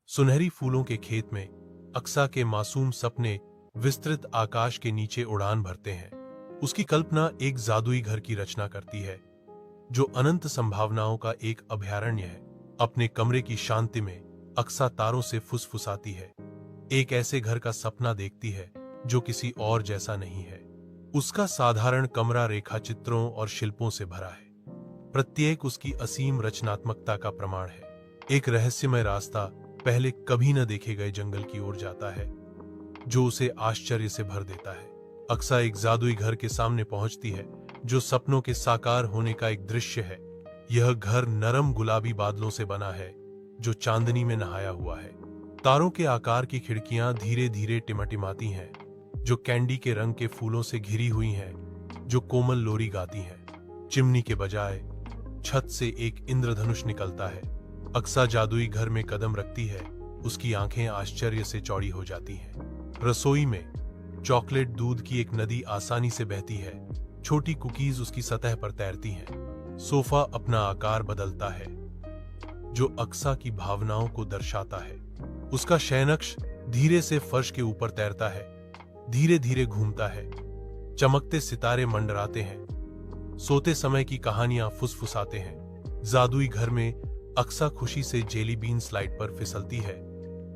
सुनहरी फूलों के खेत में अक्सा के मासूम सपने विस्तृत आकाश के नीचे उड़ान भरते हैं। उसकी कल्पना एक जादुई घर की रचना करती है जो अनंत संभावनाओं का एक अभयारण्य है। अपने कमरे की शांति में अक्सा तारों से फुसफुसाती है, एक ऐसे घर का सपना देखती है जो किसी और जैसा नहीं है। उसका साधारण कमरा रेखाचित्रों और शिल्पों से भरा है, प्रत्येक उसकी असीम रचनात्मकता का प्रमाण है। एक रहस्यमय रास्ता पहले कभी न देखे गए जंगल की ओर जाता है जो उसे आश्चर्य से भर देता है। अक्सा एक जादुई घर के सामने पहुंचती है जो सपनों के साकार होने का एक दृश्य है। यह घर नरम गुलाबी बादलों से बना है जो चांदनी में नहाया हुआ है। तारों के आकार की खिड़कियां धीरे धीरे टिमटिमाती हैं जो कैंडी के रंग के फूलों से घिरी हुई हैं जो कोमल लोरी गाती हैं। चिमनी के बजाय छत से एक इंद्रधनुष निकलता है। अक्सा जादुई घर में कदम रखती है, उसकी आंखें आश्चर्य से चौड़ी हो जाती हैं। रसोई में चॉकलेट दूध की एक नदी आसानी से बहती है, छोटी कुकीज उसकी सतह पर तैरती हैं। सोफा अपना आकार बदलता है जो अक्सा की भावनाओं को दर्शाता है। उसका शयनकक्ष धीरे से फर्श के ऊपर तैरता है, धीरे धीरे घूमता है। चमकते सितारे मंडराते हैं, सोते समय की कहानियां फुसफुसाते हैं। जादुई घर में अक्सा खुशी से जेली बीन स्लाइड पर फिसलती है,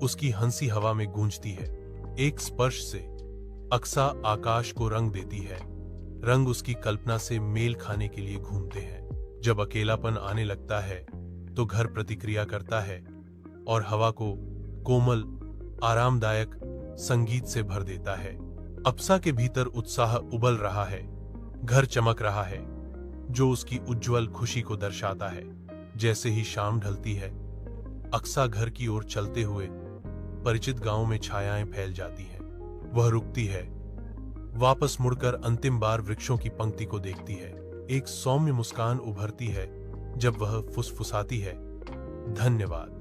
उसकी हंसी हवा में गूंजती है। एक स्पर्श से अक्सा आकाश को रंग देती है, रंग उसकी कल्पना से मेल खाने के लिए घूमते हैं। जब अकेलापन आने लगता है तो घर प्रतिक्रिया करता है और हवा को कोमल आरामदायक संगीत से भर देता है। अक्सा के भीतर उत्साह उबल रहा है, घर चमक रहा है जो उसकी उज्जवल खुशी को दर्शाता है। जैसे ही शाम ढलती है, अक्सा घर की ओर चलते हुए परिचित गांव में छायाएं फैल जाती हैं। वह रुकती है, वापस मुड़कर अंतिम बार वृक्षों की पंक्ति को देखती है। एक सौम्य मुस्कान उभरती है जब वह फुसफुसाती है, धन्यवाद।